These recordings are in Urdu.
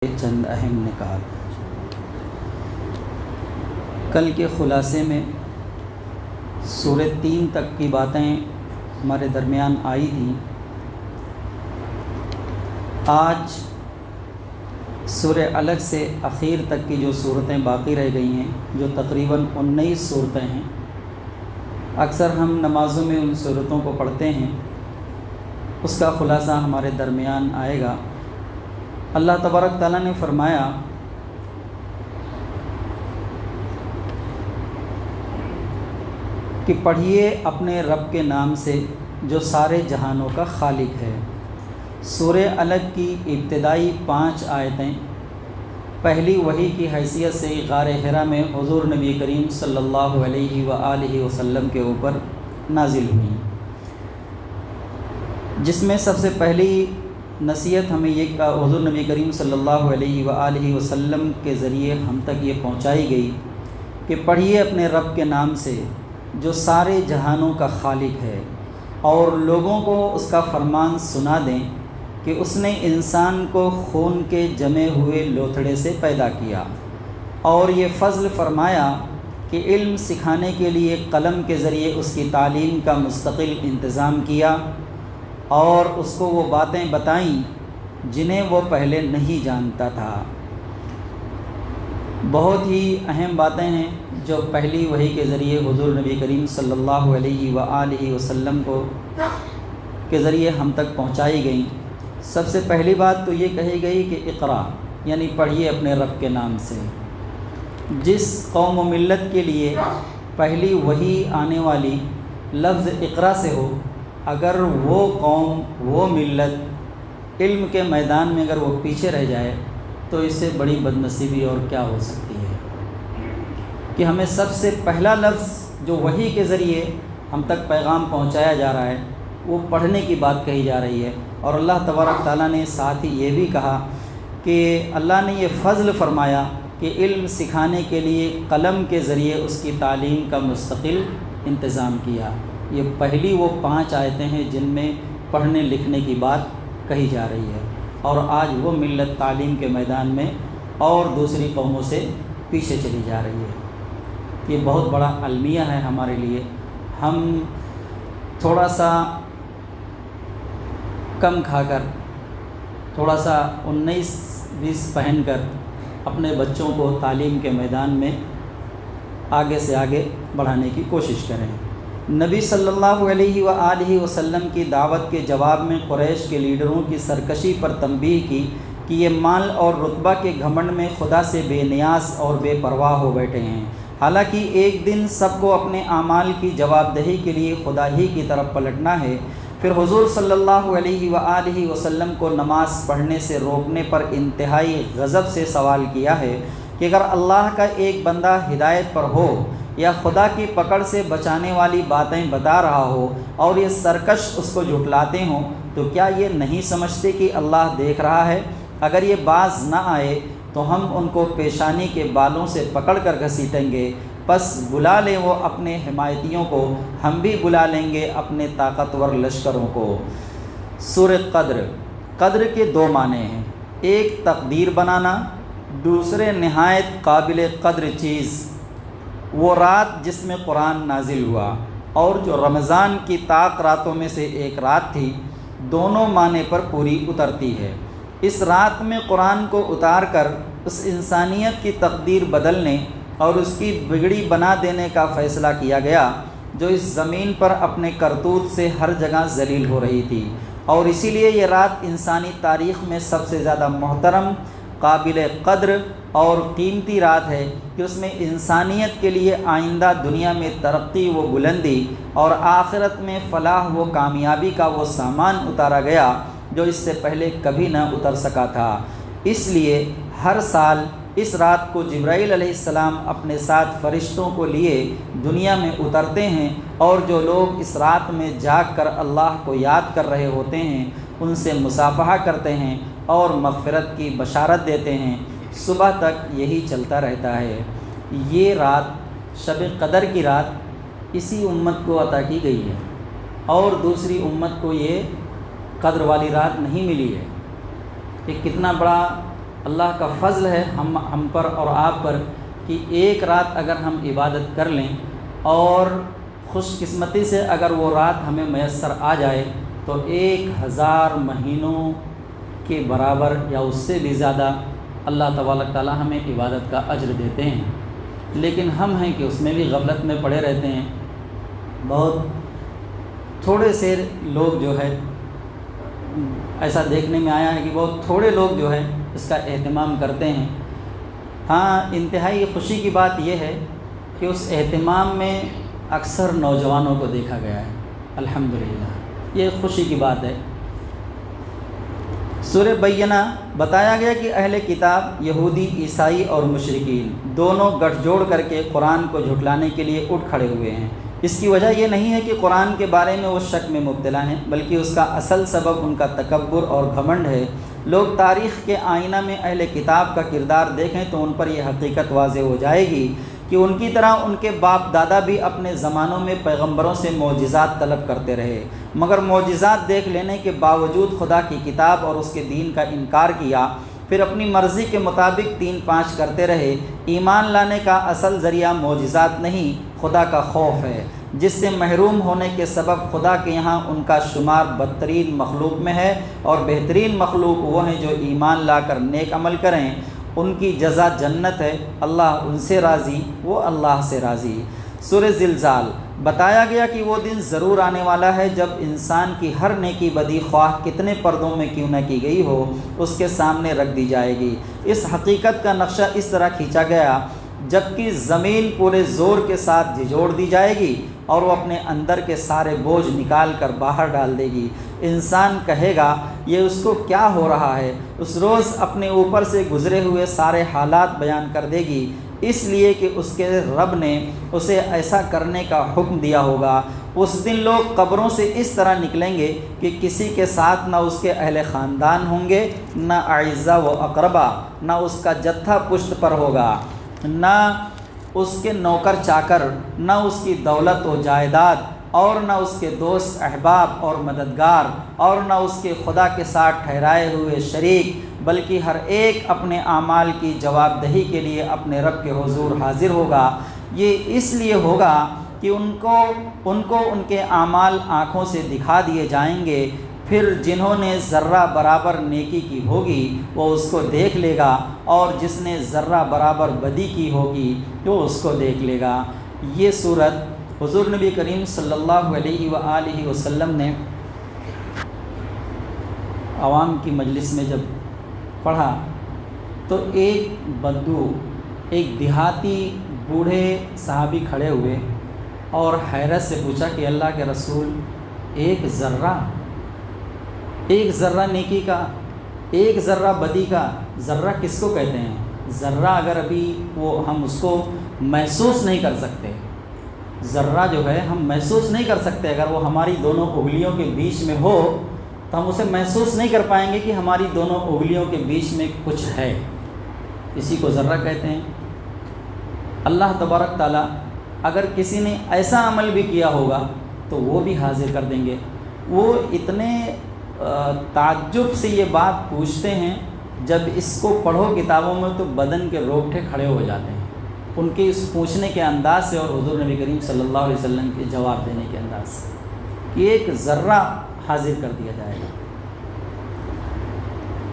چند اہم نکات کل کے خلاصے میں سورہ 3 تک کی باتیں ہمارے درمیان آئی تھیں۔ آج سورہ الگ سے اخیر تک کی جو صورتیں باقی رہ گئی ہیں، جو تقریباً 19 صورتیں ہیں، اکثر ہم نمازوں میں ان صورتوں کو پڑھتے ہیں، اس کا خلاصہ ہمارے درمیان آئے گا۔ اللہ تبارک تعالیٰ نے فرمایا کہ پڑھیے اپنے رب کے نام سے جو سارے جہانوں کا خالق ہے۔ سورہ الگ کی ابتدائی 5 آیتیں پہلی وحی کی حیثیت سے غار حرا میں حضور نبی کریم صلی اللہ علیہ وآلہ وسلم کے اوپر نازل ہوئیں، جس میں سب سے پہلی نصیحت ہمیں یہ حضور نبی کریم صلی اللہ علیہ وآلہ وسلم کے ذریعے ہم تک یہ پہنچائی گئی کہ پڑھیے اپنے رب کے نام سے جو سارے جہانوں کا خالق ہے، اور لوگوں کو اس کا فرمان سنا دیں کہ اس نے انسان کو خون کے جمے ہوئے لوتھڑے سے پیدا کیا، اور یہ فضل فرمایا کہ علم سکھانے کے لیے قلم کے ذریعے اس کی تعلیم کا مستقل انتظام کیا، اور اس کو وہ باتیں بتائیں جنہیں وہ پہلے نہیں جانتا تھا۔ بہت ہی اہم باتیں ہیں جو پہلی وحی کے ذریعے حضور نبی کریم صلی اللہ علیہ وآلہ وسلم کے ذریعے ہم تک پہنچائی گئیں۔ سب سے پہلی بات تو یہ کہی گئی کہ اقرا، یعنی پڑھیے اپنے رب کے نام سے۔ جس قوم و ملت کے لیے پہلی وحی آنے والی لفظ اقرا سے ہو، اگر وہ قوم وہ ملت علم کے میدان میں اگر وہ پیچھے رہ جائے تو اس سے بڑی بدنصیبی اور کیا ہو سکتی ہے کہ ہمیں سب سے پہلا لفظ جو وحی کے ذریعے ہم تک پیغام پہنچایا جا رہا ہے وہ پڑھنے کی بات کہی جا رہی ہے۔ اور اللہ تبارک تعالیٰ نے ساتھ ہی یہ بھی کہا کہ اللہ نے یہ فضل فرمایا کہ علم سکھانے کے لیے قلم کے ذریعے اس کی تعلیم کا مستقل انتظام کیا۔ یہ پہلی وہ 5 آیتیں ہیں جن میں پڑھنے لکھنے کی بات کہی جا رہی ہے، اور آج وہ ملت تعلیم کے میدان میں اور دوسری قوموں سے پیچھے چلی جا رہی ہے۔ یہ بہت بڑا المیہ ہے ہمارے لیے۔ ہم تھوڑا سا کم کھا کر، تھوڑا سا 19-20 پہن کر اپنے بچوں کو تعلیم کے میدان میں آگے سے آگے بڑھانے کی کوشش کریں۔ نبی صلی اللہ علیہ وآلہ وسلم کی دعوت کے جواب میں قریش کے لیڈروں کی سرکشی پر تنبیہ کی کہ یہ مال اور رتبہ کے گھمنڈ میں خدا سے بے نیاز اور بے پرواہ ہو بیٹھے ہیں، حالانکہ ایک دن سب کو اپنے اعمال کی جواب دہی کے لیے خدا ہی کی طرف پلٹنا ہے۔ پھر حضور صلی اللہ علیہ وآلہ وسلم کو نماز پڑھنے سے روکنے پر انتہائی غضب سے سوال کیا ہے کہ اگر اللہ کا ایک بندہ ہدایت پر ہو یا خدا کی پکڑ سے بچانے والی باتیں بتا رہا ہو اور یہ سرکش اس کو جھٹلاتے ہوں تو کیا یہ نہیں سمجھتے کہ اللہ دیکھ رہا ہے؟ اگر یہ باز نہ آئے تو ہم ان کو پیشانی کے بالوں سے پکڑ کر گھسیٹیں گے، بس بلا لیں وہ اپنے حمایتیوں کو، ہم بھی بلا لیں گے اپنے طاقتور لشکروں کو۔ سورہ قدر، قدر کے 2 معنی ہیں، ایک تقدیر بنانا، دوسرے نہایت قابل قدر چیز۔ وہ رات جس میں قرآن نازل ہوا اور جو رمضان کی طاق راتوں میں سے ایک رات تھی، دونوں معنی پر پوری اترتی ہے۔ اس رات میں قرآن کو اتار کر اس انسانیت کی تقدیر بدلنے اور اس کی بگڑی بنا دینے کا فیصلہ کیا گیا جو اس زمین پر اپنے کرتوت سے ہر جگہ ذلیل ہو رہی تھی، اور اسی لیے یہ رات انسانی تاریخ میں سب سے زیادہ محترم، قابل قدر اور قیمتی رات ہے کہ اس میں انسانیت کے لیے آئندہ دنیا میں ترقی و بلندی اور آخرت میں فلاح و کامیابی کا وہ سامان اتارا گیا جو اس سے پہلے کبھی نہ اتر سکا تھا۔ اس لیے ہر سال اس رات کو جبرائیل علیہ السلام اپنے ساتھ فرشتوں کو لیے دنیا میں اترتے ہیں، اور جو لوگ اس رات میں جاگ کر اللہ کو یاد کر رہے ہوتے ہیں ان سے مصافحہ کرتے ہیں اور مغفرت کی بشارت دیتے ہیں۔ صبح تک یہی چلتا رہتا ہے۔ یہ رات شب قدر کی رات اسی امت کو عطا کی گئی ہے، اور دوسری امت کو یہ قدر والی رات نہیں ملی ہے۔ کہ کتنا بڑا اللہ کا فضل ہے ہم پر اور آپ پر کہ ایک رات اگر ہم عبادت کر لیں اور خوش قسمتی سے اگر وہ رات ہمیں میسر آ جائے تو 1000 مہینوں کے برابر یا اس سے بھی زیادہ اللہ تبارک تعالیٰ ہمیں عبادت کا اجر دیتے ہیں۔ لیکن ہم ہیں کہ اس میں بھی غفلت میں پڑے رہتے ہیں۔ بہت تھوڑے سے لوگ جو ہے ایسا دیکھنے میں آیا ہے کہ بہت تھوڑے لوگ جو ہے اس کا اہتمام کرتے ہیں۔ ہاں، انتہائی خوشی کی بات یہ ہے کہ اس اہتمام میں اکثر نوجوانوں کو دیکھا گیا ہے، الحمدللہ، یہ خوشی کی بات ہے۔ سورہ بینہ بتایا گیا کہ اہل کتاب یہودی، عیسائی اور مشرکین دونوں گٹھ جوڑ کر کے قرآن کو جھٹلانے کے لیے اٹھ کھڑے ہوئے ہیں۔ اس کی وجہ یہ نہیں ہے کہ قرآن کے بارے میں وہ شک میں مبتلا ہیں، بلکہ اس کا اصل سبب ان کا تکبر اور گھمنڈ ہے۔ لوگ تاریخ کے آئینہ میں اہل کتاب کا کردار دیکھیں تو ان پر یہ حقیقت واضح ہو جائے گی کہ ان کی طرح ان کے باپ دادا بھی اپنے زمانوں میں پیغمبروں سے معجزات طلب کرتے رہے، مگر معجزات دیکھ لینے کے باوجود خدا کی کتاب اور اس کے دین کا انکار کیا، پھر اپنی مرضی کے مطابق 3-5 کرتے رہے۔ ایمان لانے کا اصل ذریعہ معجزات نہیں، خدا کا خوف ہے، جس سے محروم ہونے کے سبب خدا کے یہاں ان کا شمار بدترین مخلوق میں ہے، اور بہترین مخلوق وہ ہیں جو ایمان لا کر نیک عمل کریں، ان کی جزا جنت ہے، اللہ ان سے راضی، وہ اللہ سے راضی۔ سورہ زلزال بتایا گیا کہ وہ دن ضرور آنے والا ہے جب انسان کی ہر نیکی بدی خواہ کتنے پردوں میں کیوں نہ کی گئی ہو اس کے سامنے رکھ دی جائے گی۔ اس حقیقت کا نقشہ اس طرح کھینچا گیا جبکہ زمین پورے زور کے ساتھ جھجوڑ دی جائے گی اور وہ اپنے اندر کے سارے بوجھ نکال کر باہر ڈال دے گی۔ انسان کہے گا یہ اس کو کیا ہو رہا ہے، اس روز اپنے اوپر سے گزرے ہوئے سارے حالات بیان کر دے گی، اس لیے کہ اس کے رب نے اسے ایسا کرنے کا حکم دیا ہوگا۔ اس دن لوگ قبروں سے اس طرح نکلیں گے کہ کسی کے ساتھ نہ اس کے اہل خاندان ہوں گے، نہ اعزا و اقربا، نہ اس کا جتھا پشت پر ہوگا، نہ اس کے نوکر چاکر، نہ اس کی دولت و جائیداد، اور نہ اس کے دوست احباب اور مددگار، اور نہ اس کے خدا کے ساتھ ٹھہرائے ہوئے شریک، بلکہ ہر ایک اپنے اعمال کی جواب دہی کے لیے اپنے رب کے حضور حاضر ہوگا۔ یہ اس لیے ہوگا کہ ان کو ان کے اعمال آنکھوں سے دکھا دیے جائیں گے، پھر جنہوں نے ذرہ برابر نیکی کی ہوگی وہ اس کو دیکھ لے گا، اور جس نے ذرہ برابر بدی کی ہوگی وہ اس کو دیکھ لے گا۔ یہ صورت حضور نبی کریم صلی اللہ علیہ وآلہ وسلم نے عوام کی مجلس میں جب پڑھا تو ایک بدو، ایک دیہاتی بوڑھے صحابی کھڑے ہوئے اور حیرت سے پوچھا کہ اللہ کے رسول، ایک ذرہ نیکی کا، ایک ذرہ بدی کا، ذرہ کس کو کہتے ہیں؟ ذرہ اگر ابھی وہ ہم اس کو محسوس نہیں کر سکتے، ذرہ جو ہے ہم محسوس نہیں کر سکتے، اگر وہ ہماری دونوں انگلیوں کے بیچ میں ہو تو ہم اسے محسوس نہیں کر پائیں گے کہ ہماری دونوں انگلیوں کے بیچ میں کچھ ہے، اسی کو ذرہ کہتے ہیں۔ اللہ تبارک تعالیٰ اگر کسی نے ایسا عمل بھی کیا ہوگا تو وہ بھی حاضر کر دیں گے۔ وہ اتنے تعجب سے یہ بات پوچھتے ہیں، جب اس کو پڑھو کتابوں میں تو بدن کے رونگٹے کھڑے ہو جاتے ہیں ان کے اس پوچھنے کے انداز سے اور حضور نبی کریم صلی اللہ علیہ وسلم کے جواب دینے کے انداز سے کہ ایک ذرہ حاضر کر دیا جائے گا۔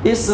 اس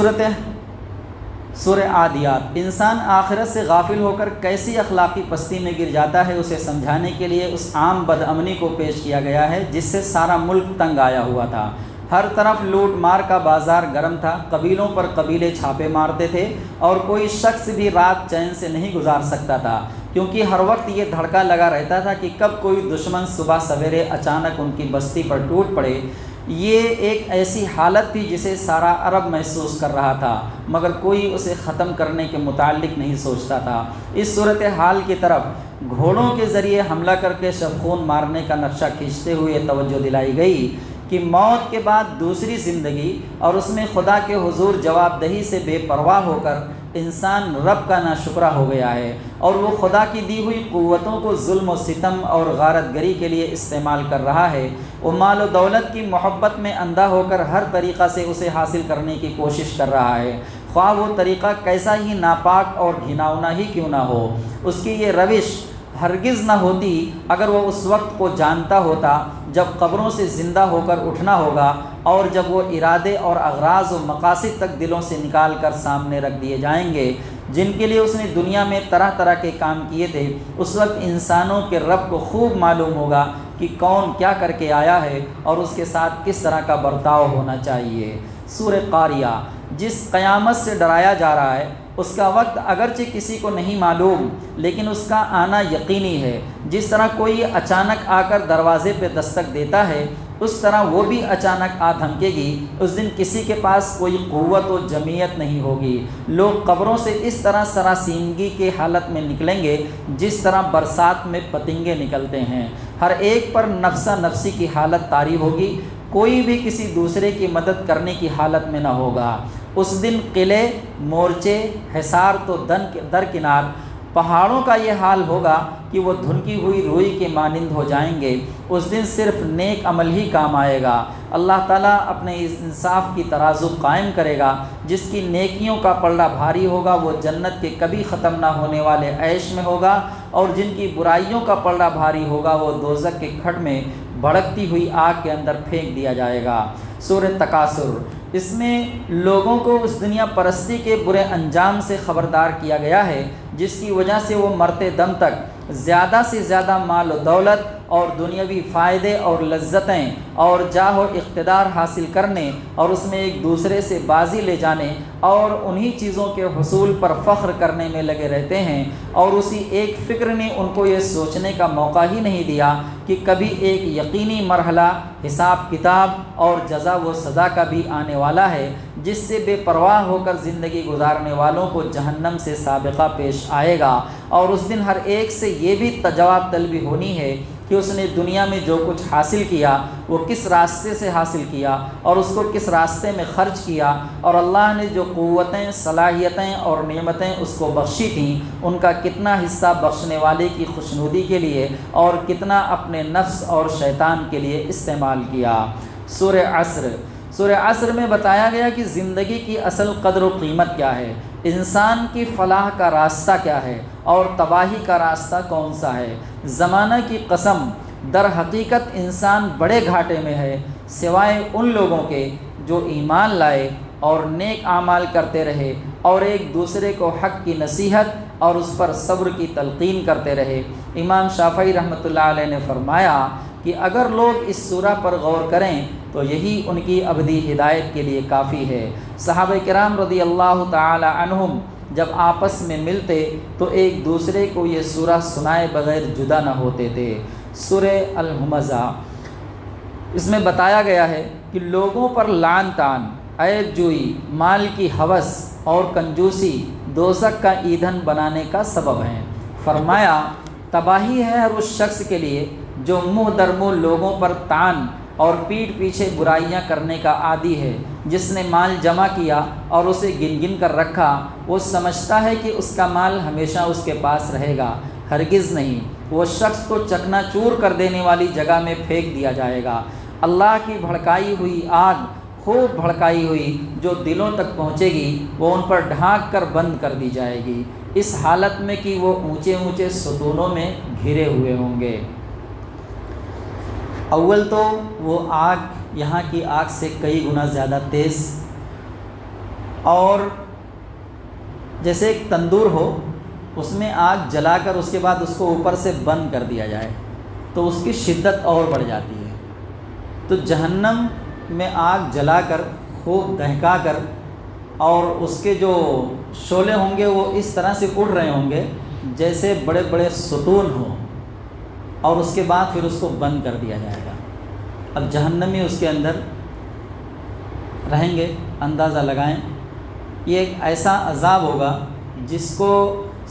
سورہ عادیات انسان آخرت سے غافل ہو کر کیسی اخلاقی پستی میں گر جاتا ہے اسے سمجھانے کے لیے اس عام بدامنی کو پیش کیا گیا ہے جس سے سارا ملک تنگ آیا ہوا تھا۔ ہر طرف لوٹ مار کا بازار گرم تھا، قبیلوں پر قبیلے چھاپے مارتے تھے اور کوئی شخص بھی رات چین سے نہیں گزار سکتا تھا، کیونکہ ہر وقت یہ دھڑکا لگا رہتا تھا کہ کب کوئی دشمن صبح سویرے اچانک ان کی بستی پر ٹوٹ پڑے۔ یہ ایک ایسی حالت تھی جسے سارا عرب محسوس کر رہا تھا، مگر کوئی اسے ختم کرنے کے متعلق نہیں سوچتا تھا۔ اس صورتحال کی طرف گھوڑوں کے ذریعے حملہ کر کے شبخون مارنے کا نقشہ کھینچتے ہوئے توجہ دلائی گئی کہ موت کے بعد دوسری زندگی اور اس میں خدا کے حضور جواب دہی سے بے پرواہ ہو کر انسان رب کا ناشکرا ہو گیا ہے اور وہ خدا کی دی ہوئی قوتوں کو ظلم و ستم اور غارت گری کے لیے استعمال کر رہا ہے۔ وہ مال و دولت کی محبت میں اندھا ہو کر ہر طریقہ سے اسے حاصل کرنے کی کوشش کر رہا ہے۔ خواہ وہ طریقہ کیسا ہی ناپاک اور گھناؤنا ہی کیوں نہ ہو۔ اس کی یہ روش ہرگز نہ ہوتی اگر وہ اس وقت کو جانتا ہوتا جب قبروں سے زندہ ہو کر اٹھنا ہوگا، اور جب وہ ارادے اور اغراض و مقاصد تک دلوں سے نکال کر سامنے رکھ دیے جائیں گے جن کے لیے اس نے دنیا میں طرح طرح کے کام کیے تھے۔ اس وقت انسانوں کے رب کو خوب معلوم ہوگا کہ کون کیا کر کے آیا ہے اور اس کے ساتھ کس طرح کا برتاؤ ہونا چاہیے۔ سورہ قاریہ، جس قیامت سے ڈرایا جا رہا ہے اس کا وقت اگرچہ کسی کو نہیں معلوم لیکن اس کا آنا یقینی ہے۔ جس طرح کوئی اچانک آ کر دروازے پہ دستک دیتا ہے اس طرح وہ بھی اچانک آ دھمکے گی۔ اس دن کسی کے پاس کوئی قوت و جمعیت نہیں ہوگی۔ لوگ قبروں سے اس طرح سراسیمگی کے حالت میں نکلیں گے جس طرح برسات میں پتنگے نکلتے ہیں۔ ہر ایک پر نفسا نفسی کی حالت طاری ہوگی، کوئی بھی کسی دوسرے کی مدد کرنے کی حالت میں نہ ہوگا۔ اس دن قلعے، مورچے، حصار تو درکنار، پہاڑوں کا یہ حال ہوگا کہ وہ دھنکی ہوئی روئی کے مانند ہو جائیں گے۔ اس دن صرف نیک عمل ہی کام آئے گا۔ اللہ تعالیٰ اپنے انصاف کی ترازو قائم کرے گا۔ جس کی نیکیوں کا پلڑا بھاری ہوگا وہ جنت کے کبھی ختم نہ ہونے والے عیش میں ہوگا، اور جن کی برائیوں کا پلڑا بھاری ہوگا وہ دوزخ کے کھڈ میں بھڑکتی ہوئی آگ کے اندر پھینک دیا جائے گا۔ سورہ تکاثر، اس میں لوگوں کو اس دنیا پرستی کے برے انجام سے خبردار کیا گیا ہے جس کی وجہ سے وہ مرتے دم تک زیادہ سے زیادہ مال و دولت اور دنیاوی فائدے اور لذتیں اور جاہ و اقتدار حاصل کرنے اور اس میں ایک دوسرے سے بازی لے جانے اور انہی چیزوں کے حصول پر فخر کرنے میں لگے رہتے ہیں، اور اسی ایک فکر نے ان کو یہ سوچنے کا موقع ہی نہیں دیا کہ کبھی ایک یقینی مرحلہ حساب کتاب اور جزا و سزا کا بھی آنے والا ہے جس سے بے پرواہ ہو کر زندگی گزارنے والوں کو جہنم سے سابقہ پیش آئے گا۔ اور اس دن ہر ایک سے یہ بھی جواب طلبی ہونی ہے کہ اس نے دنیا میں جو کچھ حاصل کیا وہ کس راستے سے حاصل کیا اور اس کو کس راستے میں خرچ کیا، اور اللہ نے جو قوتیں، صلاحیتیں اور نعمتیں اس کو بخشی تھیں ان کا کتنا حصہ بخشنے والے کی خوشنودی کے لیے اور کتنا اپنے نفس اور شیطان کے لیے استعمال کیا۔ سورہ عصر، سورہ عصر میں بتایا گیا کہ زندگی کی اصل قدر و قیمت کیا ہے، انسان کی فلاح کا راستہ کیا ہے اور تباہی کا راستہ کون سا ہے۔ زمانہ کی قسم، در حقیقت انسان بڑے گھاٹے میں ہے سوائے ان لوگوں کے جو ایمان لائے اور نیک اعمال کرتے رہے اور ایک دوسرے کو حق کی نصیحت اور اس پر صبر کی تلقین کرتے رہے۔ امام شافعی رحمۃ اللہ علیہ نے فرمایا کہ اگر لوگ اس سورہ پر غور کریں تو یہی ان کی ابدی ہدایت کے لیے کافی ہے۔ صحابہ کرام رضی اللہ تعالی عنہم جب آپس میں ملتے تو ایک دوسرے کو یہ سورہ سنائے بغیر جدا نہ ہوتے تھے۔ سورہ الہمزہ، اس میں بتایا گیا ہے کہ لوگوں پر لعن طعن، عیب جوئی، مال کی ہوس اور کنجوسی دوزخ کا ایندھن بنانے کا سبب ہیں۔ فرمایا تباہی ہے ہر اس شخص کے لیے جو منہ در منہ لوگوں پر طعن اور پیٹھ پیچھے برائیاں کرنے کا عادی ہے۔ جس نے مال جمع کیا اور اسے گن گن کر رکھا وہ سمجھتا ہے کہ اس کا مال ہمیشہ اس کے پاس رہے گا، ہرگز نہیں، وہ شخص کو چکنا چور کر دینے والی جگہ میں پھینک دیا جائے گا۔ اللہ کی بھڑکائی ہوئی آگ، خوب بھڑکائی ہوئی جو دلوں تک پہنچے گی، وہ ان پر ڈھانک کر بند کر دی جائے گی، اس حالت میں کہ وہ اونچے اونچے ستونوں میں گھرے ہوئے ہوں گے۔ اول تو وہ آگ یہاں کی آگ سے کئی گنا زیادہ تیز، اور جیسے ایک تندور ہو اس میں آگ جلا کر اس کے بعد اس کو اوپر سے بند کر دیا جائے تو اس کی شدت اور بڑھ جاتی ہے۔ تو جہنم میں آگ جلا کر خوب دہکا کر اور اس کے جو شعلے ہوں گے وہ اس طرح سے اڑ رہے ہوں گے جیسے بڑے بڑے ستون ہوں، اور اس کے بعد پھر اس کو بند کر دیا جائے گا۔ اب جہنمی اس کے اندر رہیں گے، اندازہ لگائیں، یہ ایک ایسا عذاب ہوگا جس کو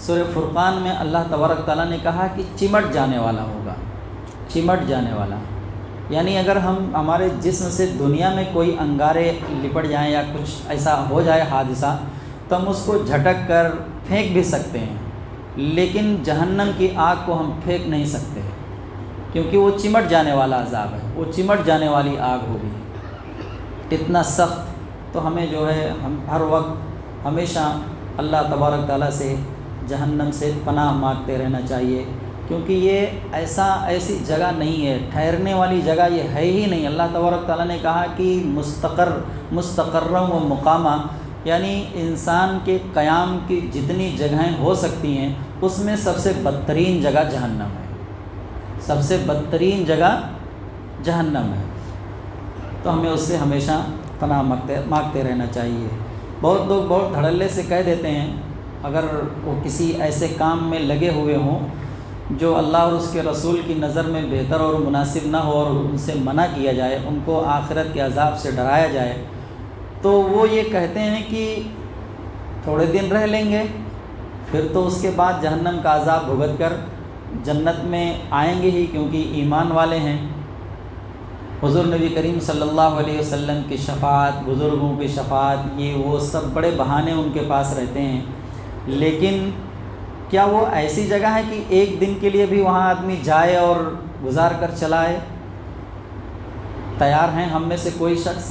سورہ فرقان میں اللہ تبارک تعالیٰ نے کہا کہ چمٹ جانے والا ہوگا، چمٹ جانے والا، یعنی اگر ہمارے جسم سے دنیا میں کوئی انگارے لپٹ جائیں یا کچھ ایسا ہو جائے حادثہ تو ہم اس کو جھٹک کر پھینک بھی سکتے ہیں، لیکن جہنم کی آگ کو ہم پھینک نہیں سکتے کیونکہ وہ چمٹ جانے والا عذاب ہے، وہ چمٹ جانے والی آگ ہوگی، اتنا سخت۔ تو ہمیں جو ہے ہم ہر وقت ہمیشہ اللہ تبارک تعالیٰ سے جہنم سے پناہ مانگتے رہنا چاہیے، کیونکہ یہ ایسی جگہ نہیں ہے، ٹھہرنے والی جگہ یہ ہے ہی نہیں۔ اللہ تبارک تعالیٰ نے کہا کہ مستقرم و مقامہ، یعنی انسان کے قیام کی جتنی جگہیں ہو سکتی ہیں اس میں سب سے بدترین جگہ جہنم ہے، سب سے بدترین جگہ جہنم ہے۔ تو ہمیں اس سے ہمیشہ پناہ مانگتے رہنا چاہیے۔ بہت لوگ بہت دھڑلے سے کہہ دیتے ہیں، اگر وہ کسی ایسے کام میں لگے ہوئے ہوں جو اللہ اور اس کے رسول کی نظر میں بہتر اور مناسب نہ ہو اور ان سے منع کیا جائے، ان کو آخرت کے عذاب سے ڈرایا جائے، تو وہ یہ کہتے ہیں کہ تھوڑے دن رہ لیں گے، پھر تو اس کے بعد جہنم کا عذاب بھگت کر جنت میں آئیں گے ہی، کیونکہ ایمان والے ہیں۔ حضور نبی کریم صلی اللہ علیہ وسلم کی شفاعت، بزرگوں کی شفاعت، یہ وہ سب بڑے بہانے ان کے پاس رہتے ہیں۔ لیکن کیا وہ ایسی جگہ ہے کہ ایک دن کے لیے بھی وہاں آدمی جائے اور گزار کر چلائے؟ تیار ہیں ہم میں سے کوئی شخص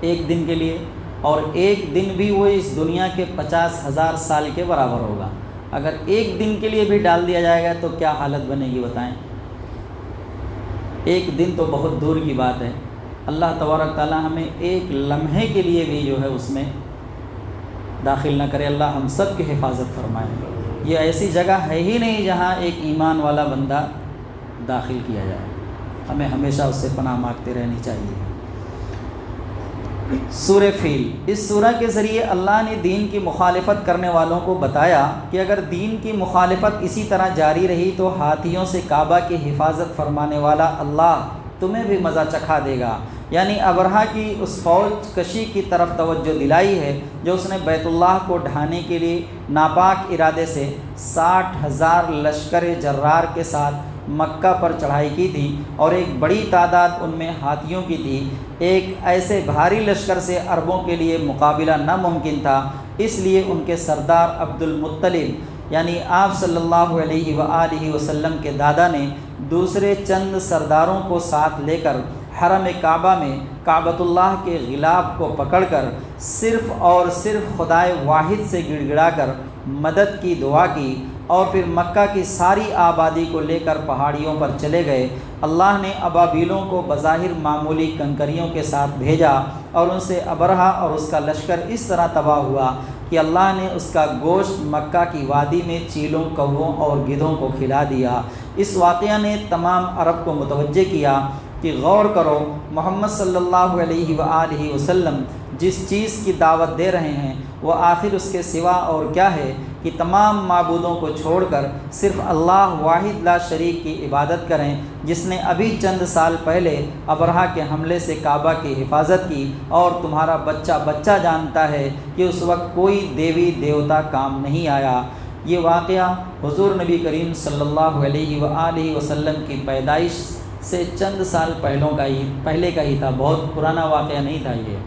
ایک دن کے لیے؟ اور ایک دن بھی وہ اس دنیا کے 50,000 سال کے برابر ہوگا۔ اگر ایک دن کے لیے بھی ڈال دیا جائے گا تو کیا حالت بنے گی بتائیں؟ ایک دن تو بہت دور کی بات ہے۔ اللہ تبارک تعالیٰ ہمیں ایک لمحے کے لیے بھی جو ہے اس میں داخل نہ کرے۔ اللہ ہم سب کی حفاظت فرمائے۔ یہ ایسی جگہ ہے ہی نہیں جہاں ایک ایمان والا بندہ داخل کیا جائے۔ ہمیں ہمیشہ اس سے پناہ مانگتے رہنی چاہیے۔ سورہ فیل، اس سورہ کے ذریعے اللہ نے دین کی مخالفت کرنے والوں کو بتایا کہ اگر دین کی مخالفت اسی طرح جاری رہی تو ہاتھیوں سے کعبہ کی حفاظت فرمانے والا اللہ تمہیں بھی مزہ چکھا دے گا۔ یعنی ابرہہ کی اس فوج کشی کی طرف توجہ دلائی ہے جو اس نے بیت اللہ کو ڈھانے کے لیے ناپاک ارادے سے 60,000 لشکر جرار کے ساتھ مکہ پر چڑھائی کی تھی، اور ایک بڑی تعداد ان میں ہاتھیوں کی تھی۔ ایک ایسے بھاری لشکر سے عربوں کے لیے مقابلہ ناممکن تھا، اس لیے ان کے سردار عبد المطلب یعنی آپ صلی اللہ علیہ وآلہ وسلم کے دادا نے دوسرے چند سرداروں کو ساتھ لے کر حرم کعبہ میں کعبۃ اللہ کے غلاف کو پکڑ کر صرف اور صرف خدائے واحد سے گڑ گڑا کر مدد کی دعا کی، اور پھر مکہ کی ساری آبادی کو لے کر پہاڑیوں پر چلے گئے۔ اللہ نے ابابیلوں کو بظاہر معمولی کنکریوں کے ساتھ بھیجا، اور ان سے ابرہہ اور اس کا لشکر اس طرح تباہ ہوا کہ اللہ نے اس کا گوشت مکہ کی وادی میں چیلوں، کووں اور گدھوں کو کھلا دیا۔ اس واقعہ نے تمام عرب کو متوجہ کیا کہ غور کرو، محمد صلی اللہ علیہ وآلہ وسلم جس چیز کی دعوت دے رہے ہیں وہ آخر اس کے سوا اور کیا ہے کہ تمام معبودوں کو چھوڑ کر صرف اللہ واحد لا شریک کی عبادت کریں، جس نے ابھی چند سال پہلے ابرہہ کے حملے سے کعبہ کی حفاظت کی، اور تمہارا بچہ بچہ جانتا ہے کہ اس وقت کوئی دیوی دیوتا کام نہیں آیا۔ یہ واقعہ حضور نبی کریم صلی اللہ علیہ وآلہ وسلم کی پیدائش سے چند سال پہلے کا ہی تھا، بہت پرانا واقعہ نہیں تھا یہ۔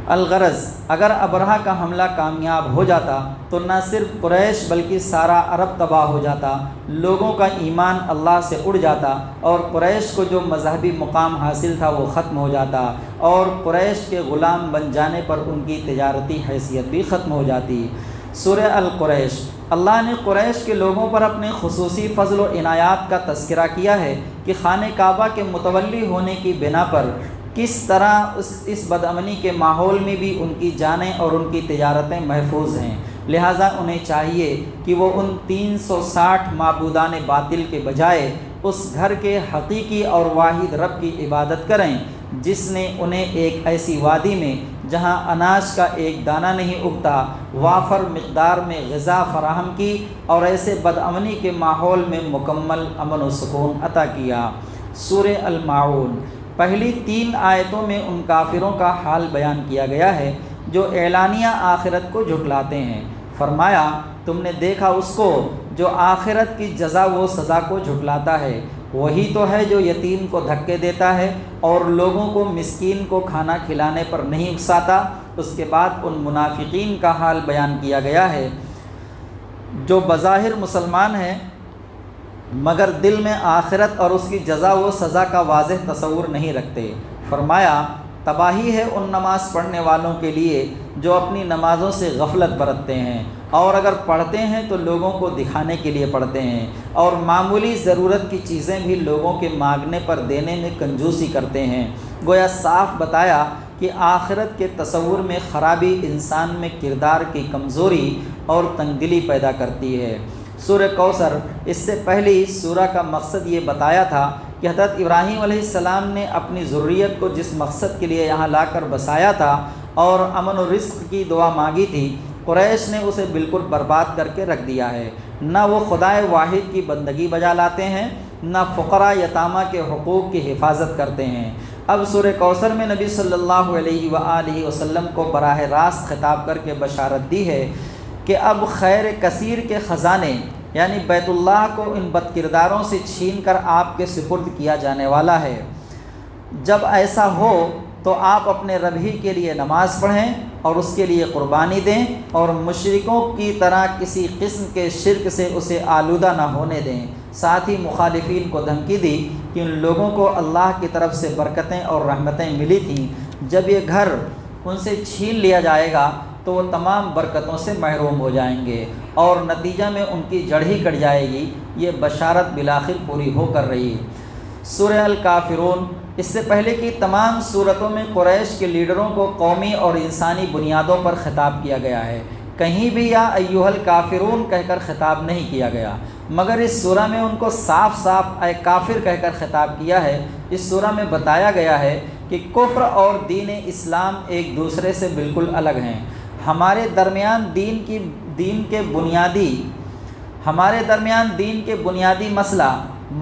الغرض، اگر ابرہہ کا حملہ کامیاب ہو جاتا تو نہ صرف قریش بلکہ سارا عرب تباہ ہو جاتا، لوگوں کا ایمان اللہ سے اڑ جاتا، اور قریش کو جو مذہبی مقام حاصل تھا وہ ختم ہو جاتا، اور قریش کے غلام بن جانے پر ان کی تجارتی حیثیت بھی ختم ہو جاتی۔ سورہ القریش، اللہ نے قریش کے لوگوں پر اپنے خصوصی فضل و عنایات کا تذکرہ کیا ہے کہ خانہ کعبہ کے متولی ہونے کی بنا پر کس طرح اس بدامنی کے ماحول میں بھی ان کی جانیں اور ان کی تجارتیں محفوظ ہیں، لہٰذا انہیں چاہیے کہ وہ ان 360 معبودان باطل کے بجائے اس گھر کے حقیقی اور واحد رب کی عبادت کریں جس نے انہیں ایک ایسی وادی میں جہاں اناج کا ایک دانہ نہیں اگتا وافر مقدار میں غذا فراہم کی، اور ایسے بدامنی کے ماحول میں مکمل امن و سکون عطا کیا۔ سورہ الماعون، پہلی 3 آیتوں میں ان کافروں کا حال بیان کیا گیا ہے جو اعلانیہ آخرت کو جھٹلاتے ہیں۔ فرمایا، تم نے دیکھا اس کو جو آخرت کی جزا و سزا کو جھٹلاتا ہے، وہی تو ہے جو یتیم کو دھکے دیتا ہے اور لوگوں کو مسکین کو کھانا کھلانے پر نہیں اکساتا۔ اس کے بعد ان منافقین کا حال بیان کیا گیا ہے جو بظاہر مسلمان ہیں مگر دل میں آخرت اور اس کی جزا و سزا کا واضح تصور نہیں رکھتے۔ فرمایا، تباہی ہے ان نماز پڑھنے والوں کے لیے جو اپنی نمازوں سے غفلت برتتے ہیں، اور اگر پڑھتے ہیں تو لوگوں کو دکھانے کے لیے پڑھتے ہیں، اور معمولی ضرورت کی چیزیں بھی لوگوں کے مانگنے پر دینے میں کنجوسی کرتے ہیں۔ گویا صاف بتایا کہ آخرت کے تصور میں خرابی انسان میں کردار کی کمزوری اور تنگدلی پیدا کرتی ہے۔ سورہ کوثر، اس سے پہلی سورہ کا مقصد یہ بتایا تھا کہ حضرت ابراہیم علیہ السلام نے اپنی ذریت کو جس مقصد کے لیے یہاں لا کر بسایا تھا اور امن و رزق کی دعا مانگی تھی، قریش نے اسے بالکل برباد کر کے رکھ دیا ہے۔ نہ وہ خدائے واحد کی بندگی بجا لاتے ہیں، نہ فقراء یتامہ کے حقوق کی حفاظت کرتے ہیں۔ اب سورہ کوثر میں نبی صلی اللہ علیہ وآلہ وسلم کو براہ راست خطاب کر کے بشارت دی ہے کہ اب خیر کثیر کے خزانے یعنی بیت اللہ کو ان بد کرداروں سے چھین کر آپ کے سپرد کیا جانے والا ہے۔ جب ایسا ہو تو آپ اپنے رب ہی کے لیے نماز پڑھیں اور اس کے لیے قربانی دیں، اور مشرکوں کی طرح کسی قسم کے شرک سے اسے آلودہ نہ ہونے دیں۔ ساتھ ہی مخالفین کو دھمکی دی کہ ان لوگوں کو اللہ کی طرف سے برکتیں اور رحمتیں ملی تھیں، جب یہ گھر ان سے چھین لیا جائے گا تو وہ تمام برکتوں سے محروم ہو جائیں گے، اور نتیجہ میں ان کی جڑ ہی کٹ جائے گی۔ یہ بشارت بالآخر پوری ہو کر رہی ہے۔ سورہ الکافرون، اس سے پہلے کی تمام صورتوں میں قریش کے لیڈروں کو قومی اور انسانی بنیادوں پر خطاب کیا گیا ہے، کہیں بھی یا ایھا الکافرون کہہ کر خطاب نہیں کیا گیا، مگر اس سورہ میں ان کو صاف صاف اے کافر کہہ کر خطاب کیا ہے۔ اس سورہ میں بتایا گیا ہے کہ کفر اور دین اسلام ایک دوسرے سے بالکل الگ ہیں۔ ہمارے درمیان دین کے بنیادی مسئلہ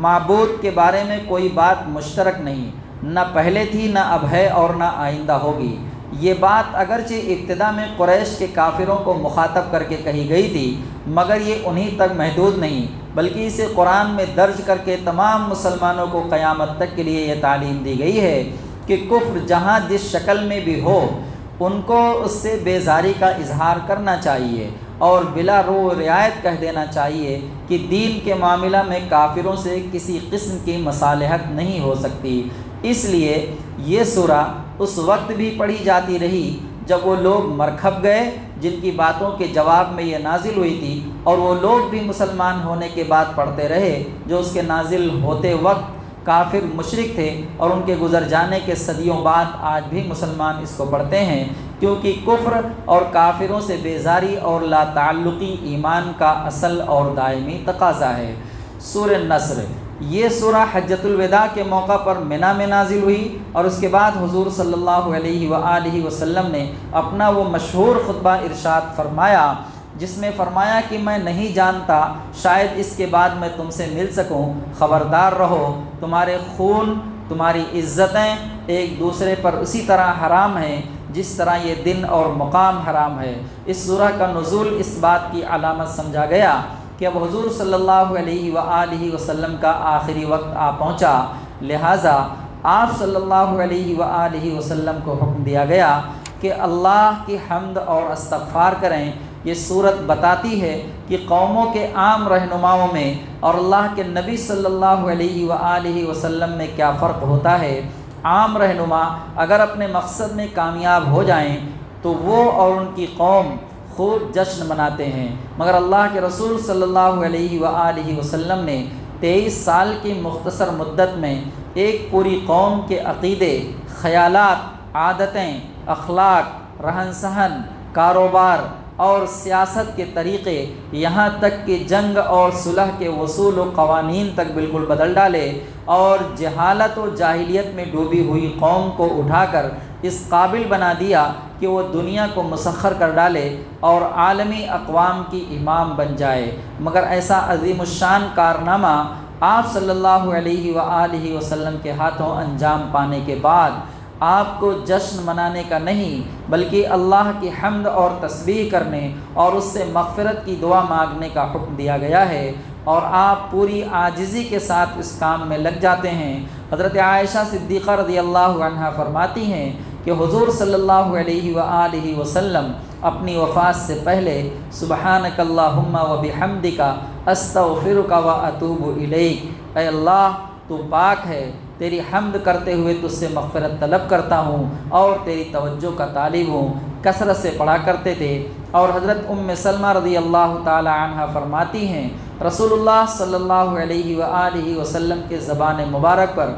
معبود کے بارے میں کوئی بات مشترک نہیں، نہ پہلے تھی، نہ اب ہے، اور نہ آئندہ ہوگی۔ یہ بات اگرچہ ابتدا میں قریش کے کافروں کو مخاطب کر کے کہی گئی تھی، مگر یہ انہی تک محدود نہیں، بلکہ اسے قرآن میں درج کر کے تمام مسلمانوں کو قیامت تک کے لیے یہ تعلیم دی گئی ہے کہ کفر جہاں جس شکل میں بھی ہو، ان کو اس سے بیزاری کا اظہار کرنا چاہیے اور بلا رو رعایت کہہ دینا چاہیے کہ دین کے معاملہ میں کافروں سے کسی قسم کی مصالحت نہیں ہو سکتی۔ اس لیے یہ سورہ اس وقت بھی پڑھی جاتی رہی جب وہ لوگ مرکھپ گئے جن کی باتوں کے جواب میں یہ نازل ہوئی تھی، اور وہ لوگ بھی مسلمان ہونے کے بعد پڑھتے رہے جو اس کے نازل ہوتے وقت کافر مشرک تھے، اور ان کے گزر جانے کے صدیوں بعد آج بھی مسلمان اس کو پڑھتے ہیں، کیونکہ کفر اور کافروں سے بیزاری اور لا تعلقی ایمان کا اصل اور دائمی تقاضا ہے۔ سورہ نصر، یہ سورہ حجۃ الوداع کے موقع پر منی میں نازل ہوئی، اور اس کے بعد حضور صلی اللہ علیہ وآلہ وسلم نے اپنا وہ مشہور خطبہ ارشاد فرمایا جس میں فرمایا کہ میں نہیں جانتا شاید اس کے بعد میں تم سے مل سکوں، خبردار رہو، تمہارے خون، تمہاری عزتیں ایک دوسرے پر اسی طرح حرام ہیں جس طرح یہ دن اور مقام حرام ہے۔ اس سورہ کا نزول اس بات کی علامت سمجھا گیا کہ اب حضور صلی اللہ علیہ وآلہ وسلم کا آخری وقت آ پہنچا، لہٰذا آپ صلی اللہ علیہ وآلہ وسلم کو حکم دیا گیا کہ اللہ کی حمد اور استغفار کریں۔ یہ صورت بتاتی ہے کہ قوموں کے عام رہنماؤں میں اور اللہ کے نبی صلی اللہ علیہ وآلہ وسلم میں کیا فرق ہوتا ہے۔ عام رہنما اگر اپنے مقصد میں کامیاب ہو جائیں تو وہ اور ان کی قوم خوب جشن مناتے ہیں، مگر اللہ کے رسول صلی اللہ علیہ وآلہ وسلم نے 23 سال کی مختصر مدت میں ایک پوری قوم کے عقیدے، خیالات، عادتیں، اخلاق، رہن سہن، کاروبار اور سیاست کے طریقے، یہاں تک کہ جنگ اور صلح کے اصول و قوانین تک بالکل بدل ڈالے، اور جہالت و جاہلیت میں ڈوبی ہوئی قوم کو اٹھا کر اس قابل بنا دیا کہ وہ دنیا کو مسخر کر ڈالے اور عالمی اقوام کی امام بن جائے۔ مگر ایسا عظیم الشان کارنامہ آپ صلی اللہ علیہ وآلہ وسلم کے ہاتھوں انجام پانے کے بعد آپ کو جشن منانے کا نہیں بلکہ اللہ کی حمد اور تسبیح کرنے اور اس سے مغفرت کی دعا مانگنے کا حکم دیا گیا ہے، اور آپ پوری عاجزی کے ساتھ اس کام میں لگ جاتے ہیں۔ حضرت عائشہ صدیقہ رضی اللہ عنہا فرماتی ہیں کہ حضور صلی اللہ علیہ وآلہ وسلم اپنی وفات سے پہلے سبحانک اللہم و بحمدک استغفرک و اتوب الیک، اے اللہ تو پاک ہے، تیری حمد کرتے ہوئے تجھ سے مغفرت طلب کرتا ہوں اور تیری توجہ کا طالب ہوں، کثرت سے پڑھا کرتے تھے۔ اور حضرت ام سلمہ رضی اللہ تعالی عنہ فرماتی ہیں رسول اللہ صلی اللہ علیہ وآلہ وسلم کے زبان مبارک پر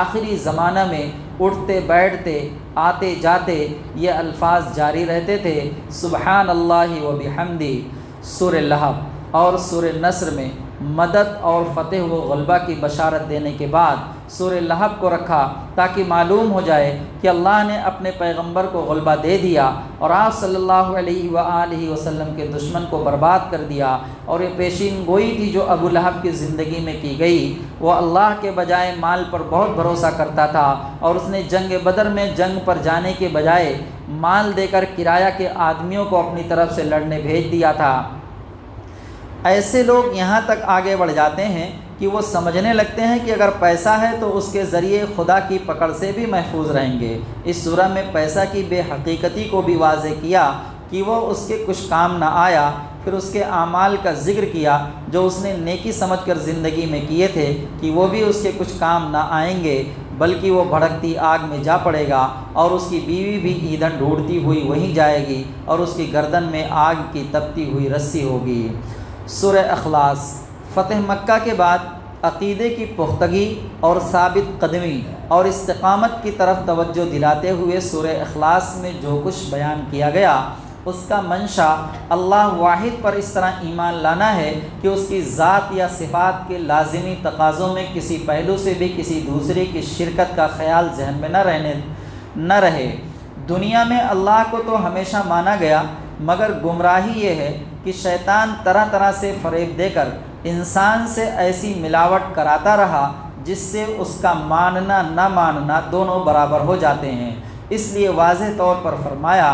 آخری زمانہ میں اٹھتے بیٹھتے آتے جاتے یہ الفاظ جاری رہتے تھے، سبحان اللہ و بحمدی، سورہ لہب اور سورہ نصر میں مدد اور فتح و غلبہ کی بشارت دینے کے بعد سورہ لہب کو رکھا تاکہ معلوم ہو جائے کہ اللہ نے اپنے پیغمبر کو غلبہ دے دیا اور آپ صلی اللہ علیہ وآلہ وسلم کے دشمن کو برباد کر دیا۔ اور یہ پیشین گوئی تھی جو ابو لہب کی زندگی میں کی گئی۔ وہ اللہ کے بجائے مال پر بہت بھروسہ کرتا تھا اور اس نے جنگ بدر میں جنگ پر جانے کے بجائے مال دے کر کرایہ کے آدمیوں کو اپنی طرف سے لڑنے بھیج دیا تھا۔ ایسے لوگ یہاں تک آگے بڑھ جاتے ہیں کہ وہ سمجھنے لگتے ہیں کہ اگر پیسہ ہے تو اس کے ذریعے خدا کی پکڑ سے بھی محفوظ رہیں گے۔ اس سورہ میں پیسہ کی بے حقیقتی کو بھی واضح کیا کہ وہ اس کے کچھ کام نہ آیا۔ پھر اس کے اعمال کا ذکر کیا جو اس نے نیکی سمجھ کر زندگی میں کیے تھے کہ وہ بھی اس کے کچھ کام نہ آئیں گے، بلکہ وہ بھڑکتی آگ میں جا پڑے گا اور اس کی بیوی بھی ایندھن ڈھونڈتی ہوئی وہیں جائے گی اور اس کی گردن میں آگ کی تپتی ہوئی رسی ہوگی۔ سورہ اخلاص فتح مکہ کے بعد عقیدے کی پختگی اور ثابت قدمی اور استقامت کی طرف توجہ دلاتے ہوئے سورہ اخلاص میں جو کچھ بیان کیا گیا اس کا منشا اللہ واحد پر اس طرح ایمان لانا ہے کہ اس کی ذات یا صفات کے لازمی تقاضوں میں کسی پہلو سے بھی کسی دوسرے کی شرکت کا خیال ذہن میں نہ رہے۔ دنیا میں اللہ کو تو ہمیشہ مانا گیا، مگر گمراہی یہ ہے کہ شیطان طرح طرح سے فریب دے کر انسان سے ایسی ملاوٹ کراتا رہا جس سے اس کا ماننا نہ ماننا دونوں برابر ہو جاتے ہیں۔ اس لیے واضح طور پر فرمایا،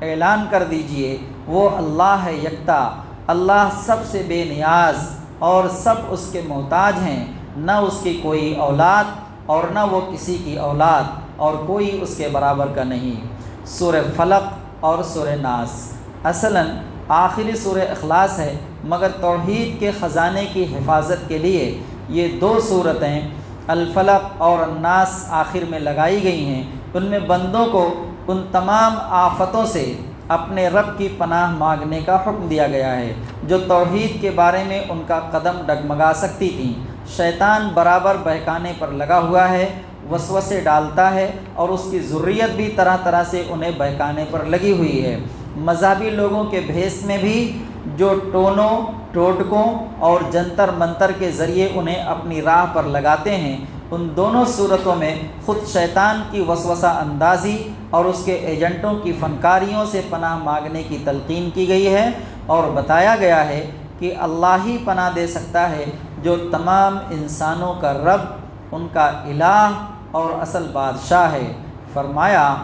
اعلان کر دیجئے وہ اللہ ہے یکتا، اللہ سب سے بے نیاز اور سب اس کے محتاج ہیں، نہ اس کی کوئی اولاد اور نہ وہ کسی کی اولاد اور کوئی اس کے برابر کا نہیں۔ سورہ فلق اور سورہ ناس اصلاً آخری سورہ اخلاص ہے، مگر توحید کے خزانے کی حفاظت کے لیے یہ دو سورتیں الفلق اور الناس آخر میں لگائی گئی ہیں۔ ان میں بندوں کو ان تمام آفتوں سے اپنے رب کی پناہ مانگنے کا حکم دیا گیا ہے جو توحید کے بارے میں ان کا قدم ڈگمگا سکتی تھیں۔ شیطان برابر بہکانے پر لگا ہوا ہے، وسوسے ڈالتا ہے اور اس کی ذریت بھی طرح طرح سے انہیں بہکانے پر لگی ہوئی ہے۔ مذہبی لوگوں کے بھیس میں بھی جو ٹونوں ٹوٹکوں اور جنتر منتر کے ذریعے انہیں اپنی راہ پر لگاتے ہیں، ان دونوں صورتوں میں خود شیطان کی وسوسہ اندازی اور اس کے ایجنٹوں کی فنکاریوں سے پناہ مانگنے کی تلقین کی گئی ہے اور بتایا گیا ہے کہ اللہ ہی پناہ دے سکتا ہے جو تمام انسانوں کا رب، ان کا الہ اور اصل بادشاہ ہے۔ فرمایا،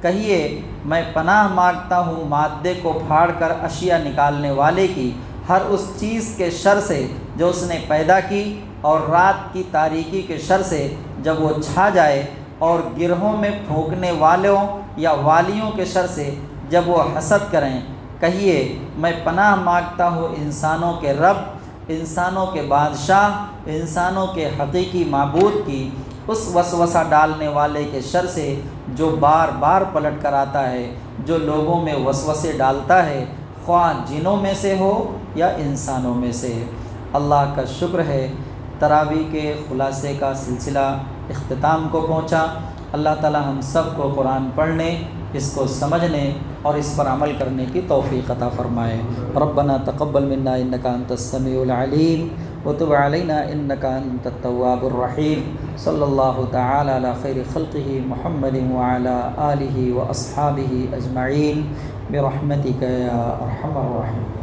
کہیے میں پناہ مانگتا ہوں مادے کو پھاڑ کر اشیاء نکالنے والے کی، ہر اس چیز کے شر سے جو اس نے پیدا کی، اور رات کی تاریکی کے شر سے جب وہ چھا جائے، اور گرہوں میں پھونکنے والوں یا والیوں کے شر سے جب وہ حسد کریں۔ کہیے میں پناہ مانگتا ہوں انسانوں کے رب، انسانوں کے بادشاہ، انسانوں کے حقیقی معبود کی، اس وسوسہ ڈالنے والے کے شر سے جو بار بار پلٹ کر آتا ہے، جو لوگوں میں وسوسے ڈالتا ہے، خواہ جنوں میں سے ہو یا انسانوں میں سے۔ اللہ کا شکر ہے تراویح کے خلاصے کا سلسلہ اختتام کو پہنچا۔ اللہ تعالی ہم سب کو قرآن پڑھنے، اس کو سمجھنے اور اس پر عمل کرنے کی توفیق عطا فرمائے۔ ربنا تقبل منا انک انت السمیع العلیم وتب علینا انک انت التواب الرحیم۔ صلی اللہ تعالی علی خیر خلقہ محمد وعلی آلہ واصحابہ اجمعین برحمتک یا ارحم الراحمین۔